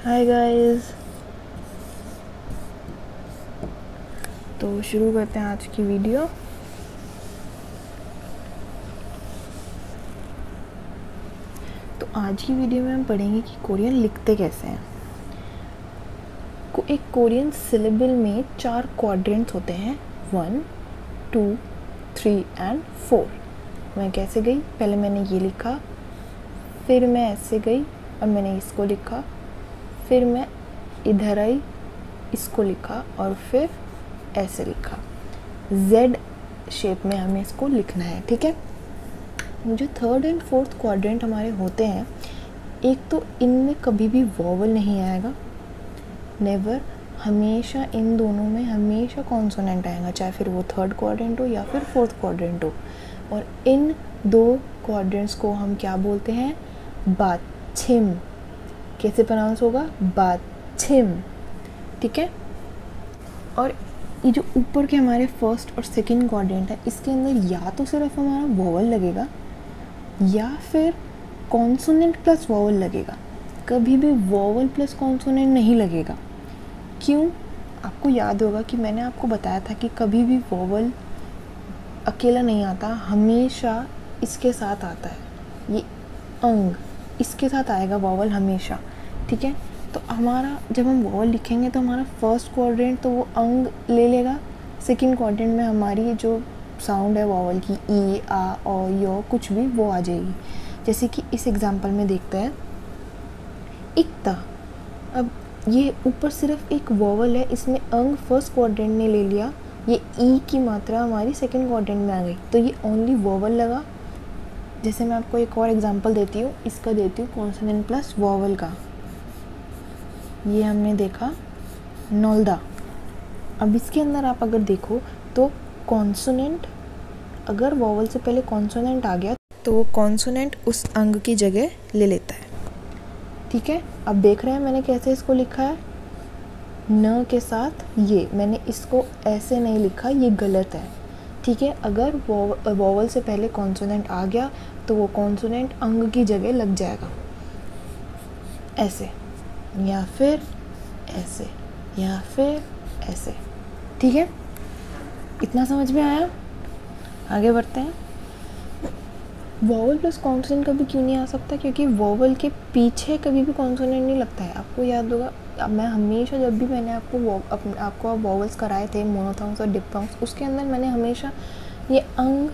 Hi guys. तो शुरू करते हैं आज की वीडियो। तो आज की वीडियो में हम पढ़ेंगे कि कोरियन लिखते कैसे हैं। एक कोरियन सिलेबल में 4 क्वाड्रेंट्स होते हैं, 1, 2, 3 एंड 4। मैं कैसे गई, पहले मैंने ये लिखा, फिर मैं ऐसे गई और मैंने इसको लिखा, फिर मैं इधर आई, इसको लिखा और फिर ऐसे लिखा। Z शेप में हमें इसको लिखना है, ठीक है। जो थर्ड एंड फोर्थ क्वाड्रेंट हमारे होते हैं, एक तो इनमें कभी भी वॉवल नहीं आएगा, नेवर। हमेशा इन दोनों में हमेशा कॉन्सोनेंट आएगा, चाहे फिर वो थर्ड क्वाड्रेंट हो या फिर फोर्थ क्वाड्रेंट हो। और इन दो क्वाड्रेंट्स को हम क्या बोलते हैं, बाछिम। कैसे प्रोनाउंस होगा, बाछिम, ठीक है। और ये जो ऊपर के हमारे फर्स्ट और सेकंड क्वाड्रेंट है, इसके अंदर या तो सिर्फ हमारा वॉवल लगेगा या फिर कॉन्सोनेंट प्लस वॉवल लगेगा। कभी भी वॉवल प्लस कॉन्सोनेंट नहीं लगेगा। क्यों? आपको याद होगा कि मैंने आपको बताया था कि कभी भी वॉवल अकेला नहीं आता, हमेशा इसके साथ आता है। ये अंग इसके साथ आएगा वॉवल हमेशा, ठीक है। तो हमारा जब हम वॉवल लिखेंगे तो हमारा फर्स्ट क्वाड्रेंट तो वो अंग ले लेगा, सेकंड क्वाड्रेंट में हमारी जो साउंड है वॉवल की, ई, आ, ओ, यो, कुछ भी, वो आ जाएगी। जैसे कि इस एग्जांपल में देखते हैं, इक्ता। अब ये ऊपर सिर्फ एक वॉवल है, इसमें अंग फर्स्ट क्वाड्रेंट ने ले लिया, ये ई की मात्रा हमारी सेकंड क्वाड्रेंट में आ गई, तो ये ओनली वॉवल लगा। जैसे मैं आपको एक और एग्जांपल देती हूँ, इसका देती हूँ कॉन्सोनेंट प्लस वॉवल का। ये हमने देखा नोल्दा। अब इसके अंदर आप अगर देखो तो कॉन्सोनेंट, अगर वॉवल से पहले कॉन्सोनेंट आ गया तो वो कॉन्सोनेंट उस अंग की जगह ले लेता है, ठीक है। अब देख रहे हैं मैंने कैसे इसको लिखा है, न के साथ ये, मैंने इसको ऐसे नहीं लिखा, ये गलत है, ठीक है। अगर वॉवल से पहले कॉन्सोनेंट आ गया तो वो कॉन्सोनेंट अंग की जगह लग जाएगा, ऐसे या फिर ऐसे या फिर ऐसे, ठीक है। इतना समझ में आया? आगे बढ़ते हैं। वॉवल प्लस कॉन्सोनेंट कभी क्यों नहीं आ सकता? क्योंकि वॉवल के पीछे कभी भी कॉन्सोनेंट नहीं लगता है। आपको याद होगा, मैं हमेशा जब भी मैंने आपको वॉवल्स कराए थे, मोनोथॉन्ग्स और डिप्थॉन्ग्स, उसके अंदर मैंने हमेशा ये अंग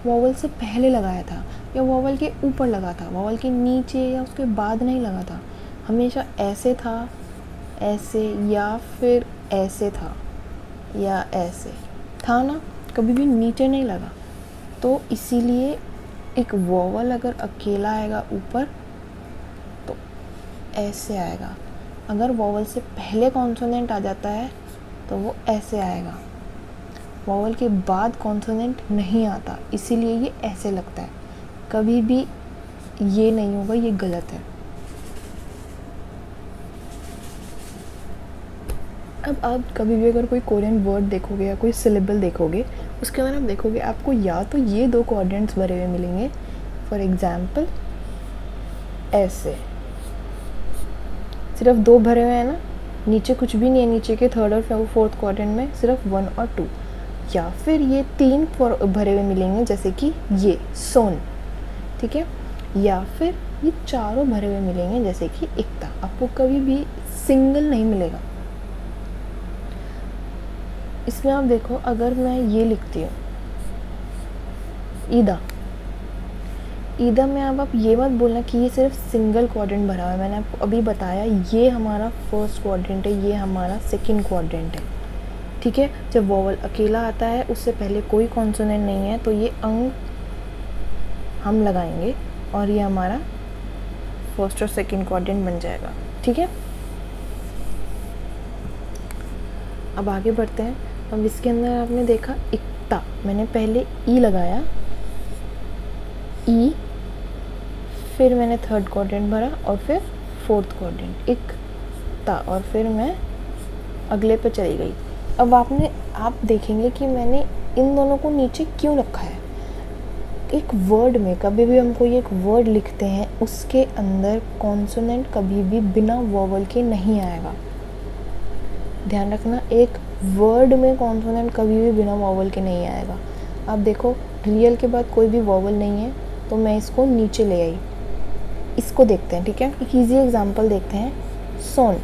वॉवल से पहले लगाया था या वॉवल के ऊपर लगा था, वॉवल के नीचे या उसके बाद नहीं लगा था। हमेशा ऐसे था, ऐसे या फिर ऐसे था या ऐसे था ना, कभी भी नीचे नहीं लगा। तो इसीलिए एक वॉवल अगर अकेला आएगा ऊपर तो ऐसे आएगा, अगर वॉवल से पहले कॉन्सोनेंट आ जाता है तो वो ऐसे आएगा, वॉवल के बाद कॉन्सोनेंट नहीं आता, इसीलिए ये ऐसे लगता है। कभी भी ये नहीं होगा, ये गलत है। अब आप कभी भी अगर कोई कोरियन वर्ड देखोगे या कोई सिलेबल देखोगे, उसके अंदर आप देखोगे आपको या तो ये दो क्वाड्रेंट्स भरे हुए मिलेंगे, फॉर एग्जाम्पल ऐसे, सिर्फ 2 भरे हुए हैं ना, नीचे कुछ भी नहीं है, नीचे के थर्ड और फोर्थ क्वाड्रेंट में सिर्फ 1 और 2, या फिर ये 3 भरे हुए मिलेंगे, जैसे कि ये सोन, ठीक है, या फिर ये चारों भरे हुए मिलेंगे, जैसे कि इक्ता। आपको कभी भी सिंगल नहीं मिलेगा। इसमें आप देखो, अगर मैं ये लिखती हूँ ईदा, ईदा में अब आप ये मत बोलना कि ये सिर्फ सिंगल क्वाड्रेंट भरा हुआ है। मैंने आपको अभी बताया ये हमारा फर्स्ट क्वाड्रेंट है, ये हमारा सेकंड क्वाड्रेंट है, ठीक है। जब वॉवल अकेला आता है, उससे पहले कोई कॉन्सोनेंट नहीं है, तो ये अंग हम लगाएंगे और ये हमारा फर्स्ट और सेकंड क्वाड्रेंट बन जाएगा, ठीक है। अब आगे बढ़ते हैं। अब इसके अंदर आपने देखा इक्ता, मैंने पहले ई लगाया, ई, फिर मैंने थर्ड क्वाड्रेंट भरा और फिर फोर्थ क्वाड्रेंट इक्ता, और फिर मैं अगले पे चली गई। अब आप देखेंगे कि मैंने इन दोनों को नीचे क्यों रखा है। एक वर्ड में कभी भी हम कोई एक वर्ड लिखते हैं, उसके अंदर कॉन्सोनेंट कभी भी बिना वोवल के नहीं आएगा। ध्यान रखना, एक वर्ड में कॉन्सोनेंट कभी भी बिना वोवल के नहीं आएगा। अब देखो, रियल के बाद कोई भी वोवल नहीं है, तो मैं इसको नीचे ले आई। इसको देखते हैं, ठीक है। एक ईजी एग्जांपल देखते हैं, सोन।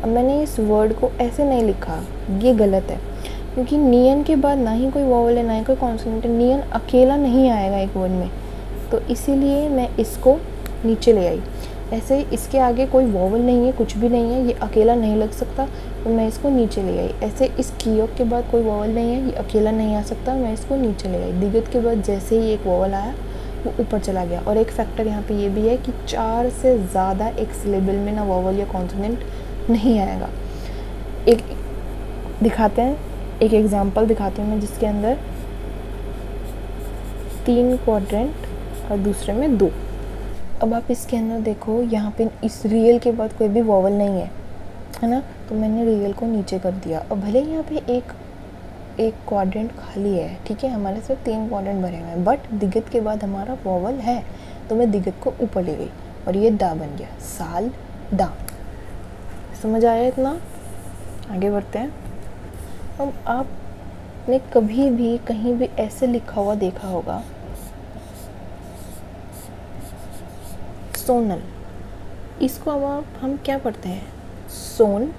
अब मैंने इस वर्ड को ऐसे नहीं लिखा, ये गलत है, क्योंकि नियन के बाद ना ही कोई वोवल है ना ही कोई कॉन्सोनेंट है। नियन अकेला नहीं आएगा एक वर्ड में, तो इसीलिए मैं इसको नीचे ले आई। ऐसे इसके आगे कोई वोवल नहीं है, कुछ भी नहीं है, ये अकेला नहीं लग सकता, तो मैं इसको नीचे ले आई। ऐसे इस कियोक के बाद कोई वोवल नहीं है, ये अकेला नहीं आ सकता, मैं इसको नीचे ले आई। दिगत के बाद जैसे ही एक वोवल आया वो ऊपर चला गया। और एक फैक्टर यहाँ पे ये भी है कि 4 से ज़्यादा एक सिलेबल में ना वोवल या कॉन्सोनेंट नहीं आएगा। एक दिखाते हैं, एक एग्जांपल दिखाती हूँ मैं, जिसके अंदर 3 क्वाड्रेंट और दूसरे में 2। अब आप इसके अंदर देखो, यहाँ पे इस रियल के बाद कोई भी वोवल नहीं है ना, तो मैंने रियल को नीचे कर दिया। और भले यहाँ पे एक क्वाड्रेंट खाली है, ठीक है, हमारे सिर्फ 3 क्वाड्रेंट भरे हुए हैं, बट दिगत के बाद हमारा वोवल है, तो मैं दिगत को ऊपर ले गई और ये दा बन गया, साल दा। समझ आया इतना? आगे बढ़ते हैं। अब आपने कभी भी कहीं भी ऐसे लिखा हुआ देखा होगा, सोनल। इसको अब हम क्या पढ़ते हैं, सोन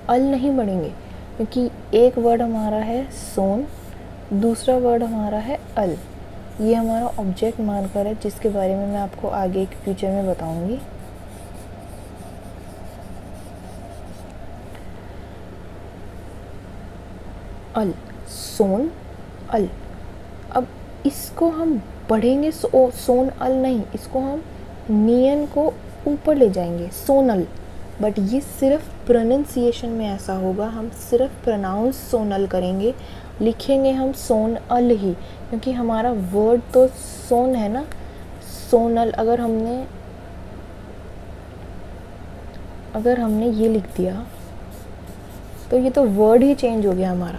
अल नहीं पढ़ेंगे, क्योंकि एक वर्ड हमारा है सोन, दूसरा वर्ड हमारा है अल। ये हमारा ऑब्जेक्ट मार्कर है, जिसके बारे में मैं आपको आगे एक फ्यूचर में बताऊंगी। अल, सोन अल। अब इसको हम पढ़ेंगे सोन अल नहीं, इसको हम नियन को ऊपर ले जाएंगे, सोनल। बट ये सिर्फ प्रोनाउंसिएशन में ऐसा होगा, हम सिर्फ प्रोनाउंस सोनल करेंगे, लिखेंगे हम सोन अल ही, क्योंकि हमारा वर्ड तो सोन है ना, सोनल। अगर हमने ये लिख दिया तो ये तो वर्ड ही चेंज हो गया हमारा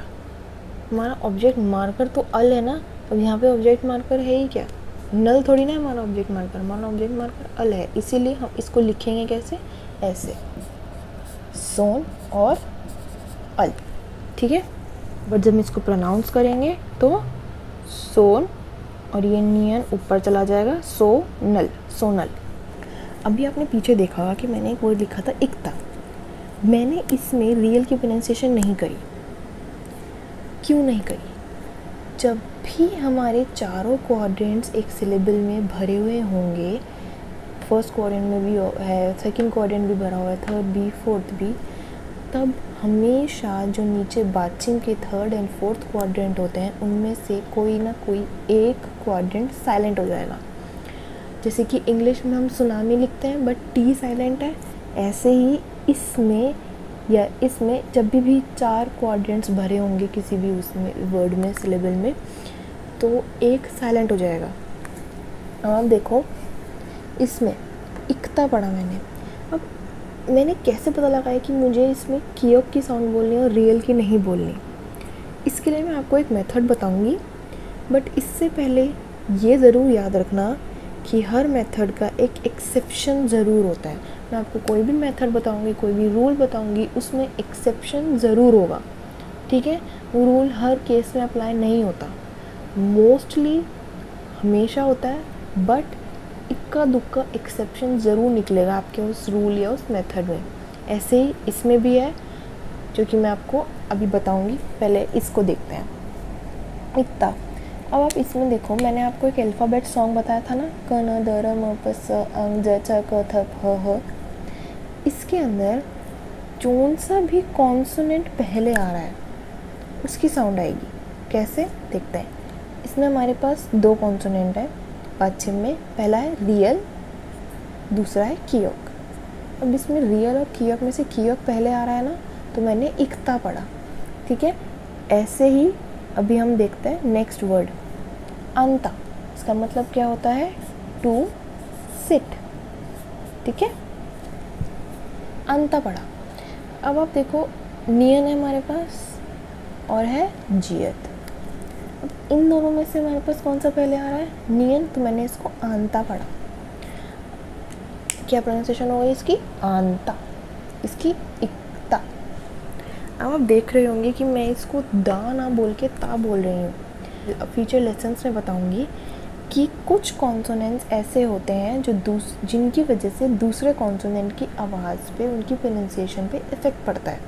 ऑब्जेक्ट मार्कर तो अल है ना। अब यहाँ पे ऑब्जेक्ट मार्कर है ही क्या, नल थोड़ी ना हमारा ऑब्जेक्ट मार्कर, हमारा ऑब्जेक्ट मार्कर अल है, इसीलिए हम इसको लिखेंगे कैसे, ऐसे, सोन और अल, ठीक है। बट जब हम इसको प्रोनाउंस करेंगे तो सोन और ये नियन ऊपर चला जाएगा, सोनल, सोनल। अभी आपने पीछे देखा होगा कि मैंने एक वर्ड लिखा था इक्ता, मैंने इसमें रियल की प्रोनाउंसिएशन नहीं करी। क्यों नहीं करी? जब भी हमारे चारों क्वाड्रेंट्स एक सिलेबल में भरे हुए होंगे, फर्स्ट क्वाड्रेंट में भी है, सेकंड क्वाड्रेंट भी भरा हुआ है, थर्ड भी, फोर्थ भी, तब हमेशा जो नीचे बाचिंग के थर्ड एंड फोर्थ क्वाड्रेंट होते हैं, उनमें से कोई ना कोई एक क्वाड्रेंट साइलेंट हो जाएगा। जैसे कि इंग्लिश में हम सुनामी लिखते हैं बट टी साइलेंट है, ऐसे ही इसमें जब भी 4 क्वाड्रेंट्स भरे होंगे किसी भी उसमें वर्ड में, सिलेबल में, तो एक साइलेंट हो जाएगा। अब देखो, इसमें इक्ता पढ़ा मैंने। अब मैंने कैसे पता लगाया कि मुझे इसमें कियोक की साउंड बोलनी है और रियल की नहीं बोलनी? इसके लिए मैं आपको एक मेथड बताऊंगी, बट इससे पहले ये ज़रूर याद रखना कि हर मेथड का एक एक्सेप्शन ज़रूर होता है। मैं आपको कोई भी मेथड बताऊंगी, कोई भी रूल बताऊंगी, उसमें एक्सेप्शन ज़रूर होगा, ठीक है। वो रूल हर केस में अप्लाई नहीं होता, मोस्टली हमेशा होता है, बट इक्का दुक्का एक्सेप्शन ज़रूर निकलेगा आपके उस रूल या उस मेथड में। ऐसे ही इसमें भी है, जो कि मैं आपको अभी बताऊंगी। पहले इसको देखते हैं, इक्ता। अब आप इसमें देखो, मैंने आपको एक अल्फ़ाबेट सॉन्ग बताया था ना, क न द र म प स अं ज च क थ फ ह। इसके अंदर जोन सा भी कॉन्सोनेंट पहले आ रहा है, उसकी साउंड आएगी। कैसे, देखते हैं। इसमें हमारे पास 2 कॉन्सोनेंट है पश्चिम में, पहला है रियल, दूसरा है कियोक। अब इसमें रियल और कियोक में से कियोक पहले आ रहा है ना, तो मैंने इक्ता पढ़ा, ठीक है। ऐसे ही अभी हम देखते हैं नेक्स्ट वर्ड, अंता। इसका मतलब क्या होता है, टू सिट, ठीक है, अंता पढ़ा। अब आप देखो, नियन है हमारे पास और है जियत। अब इन दोनों में से हमारे पास कौन सा पहले आ रहा है? नियन, तो मैंने इसको आंता पढ़ा। क्या प्रोनाउंसिएशन होगी इसकी? आंता, इसकी इक्ता। अब आप देख रहे होंगे कि मैं इसको दा ना बोल के ता बोल रही हूँ। फ्यूचर लेसन्स में बताऊँगी कि कुछ कॉन्सोनेंट्स ऐसे होते हैं जो जिनकी वजह से दूसरे कॉन्सोनेंट की आवाज़ पे, उनकी प्रोनाउंसिएशन पे इफ़ेक्ट पड़ता है।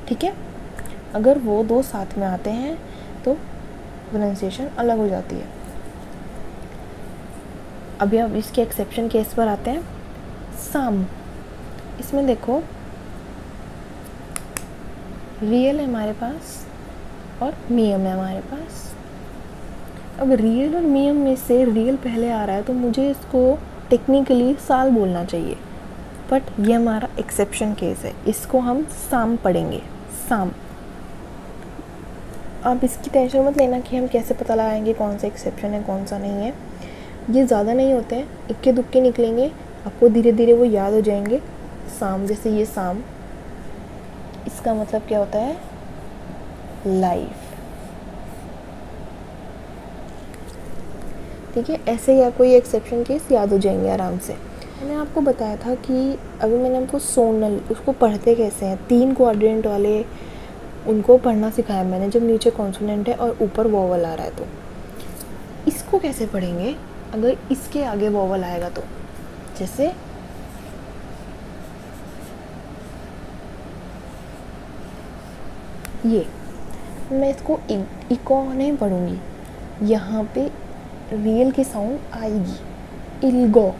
ठीक है, अगर वो दो साथ में आते हैं तो प्रोनाउंसिएशन अलग हो जाती है। अभी अब इसके एक्सेप्शन केस पर आते हैं। साम, इसमें देखो रियल है हमारे पास और मियम है हमारे पास। अब रियल और मियम में से रियल पहले आ रहा है तो मुझे इसको टेक्निकली साल बोलना चाहिए, बट ये हमारा एक्सेप्शन केस है, इसको हम साम पढ़ेंगे, साम। आप इसकी टेंशन मत लेना कि हम कैसे पता लगाएंगे कौन सा एक्सेप्शन है कौन सा नहीं है। ये ज़्यादा नहीं होते हैं, इक्के दुक्के निकलेंगे, आपको धीरे धीरे वो याद हो जाएंगे। साम, जैसे ये साम, इसका मतलब क्या होता है? लाइफ। ठीक है, ऐसे ही आपको ये एक्सेप्शन केस याद हो जाएंगे आराम से। मैंने आपको बताया था कि अभी मैंने आपको सोनल, उसको पढ़ते कैसे हैं, 3 क्वाड्रेंट वाले उनको पढ़ना सिखाया मैंने, जब नीचे कॉन्सोनेंट है और ऊपर वोवल आ रहा है। तो इसको कैसे पढ़ेंगे अगर इसके आगे वोवल आएगा तो? जैसे ये, मैं इसको इको नहीं पढ़ूंगी, यहाँ पे रियल की साउंड आएगी, इलगो,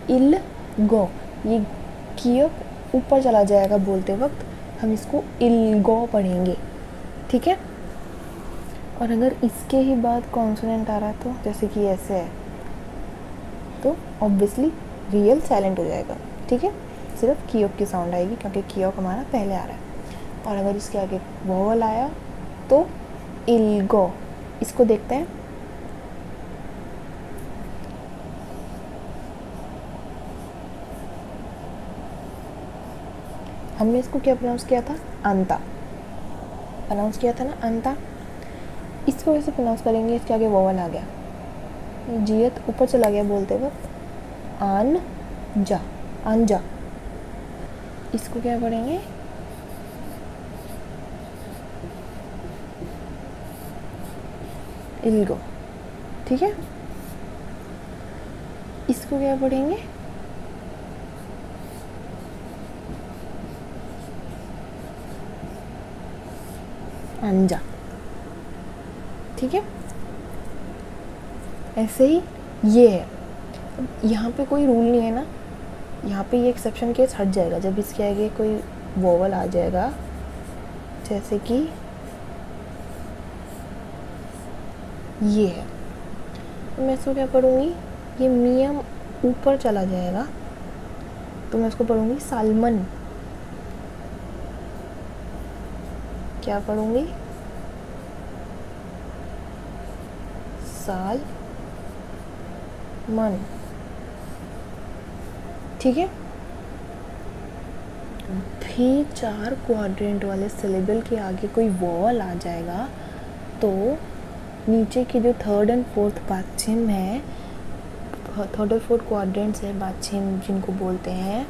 इलगो। ये कियक ऊपर चला जाएगा बोलते वक्त, हम इसको इलगो पढ़ेंगे। ठीक है, और अगर इसके ही बाद कॉन्सोनेंट आ रहा है तो, जैसे कि ऐसे है, तो ऑब्वियसली रियल साइलेंट हो जाएगा। ठीक है, सिर्फ कियक की साउंड आएगी क्योंकि कियक हमारा पहले आ रहा है। और अगर इसके आगे वोवल आया तो इलगो। इसको देखते हैं, हमने इसको क्या प्रोनाउंस किया था? अंता प्रोनाउंस किया था ना, अंता। इसको वैसे प्रोनाउंस करेंगे, इसके आगे वोवल आ गया, जियत ऊपर चला गया बोलते वक्त, आन जा, अंजा। इसको क्या पढ़ेंगे? इल्गो। ठीक है, इसको क्या पढ़ेंगे? अंजा। ठीक है, ऐसे ही ये है। यहाँ पे कोई रूल नहीं है ना, यहाँ पे ये एक्सेप्शन केस हट जाएगा जब इसके आगे कोई वोवल आ जाएगा, जैसे कि ये है। तो मैं इसको क्या पढ़ूँगी? ये मियम ऊपर चला जाएगा तो मैं इसको पढ़ूँगी सालमन। क्या पढ़ूँगी? साल मन। ठीक है, 3-4 क्वाड्रेंट वाले सिलेबल के आगे कोई वॉवल आ जाएगा तो नीचे के जो 3rd and 4th पाछिम है, 3rd और 4th क्वाड्रेंट्स है पाछिम जिनको बोलते हैं,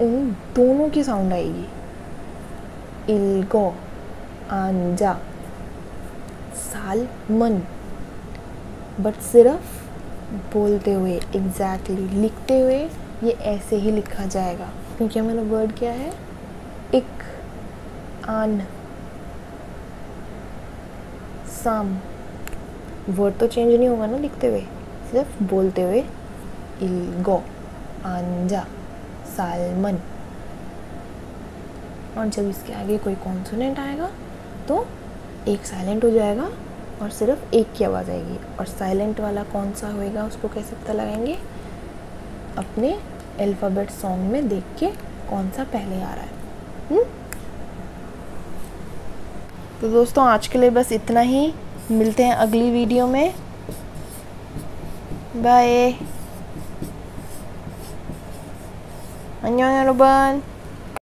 उन दोनों की साउंड आएगी, इल्गो, आंजा, सालमन। बट सिर्फ बोलते हुए, एग्जैक्टली लिखते हुए ये ऐसे ही लिखा जाएगा, क्योंकि हमारा वर्ड क्या है? इक, आन, साम। वर्ड तो चेंज नहीं होगा ना लिखते हुए, सिर्फ बोलते हुए, इल्गो, आंजा, सालमन। और जब इसके आगे कोई कॉन्सोनेंट आएगा तो एक साइलेंट हो जाएगा और सिर्फ एक की आवाज़ आएगी। और साइलेंट वाला कौन सा होएगा उसको कैसे पता लगाएंगे? अपने अल्फ़ाबेट सॉन्ग में देख के कौन सा पहले आ रहा है। तो दोस्तों आज के लिए बस इतना ही, मिलते हैं अगली वीडियो में। बाय। 안녕 여러분।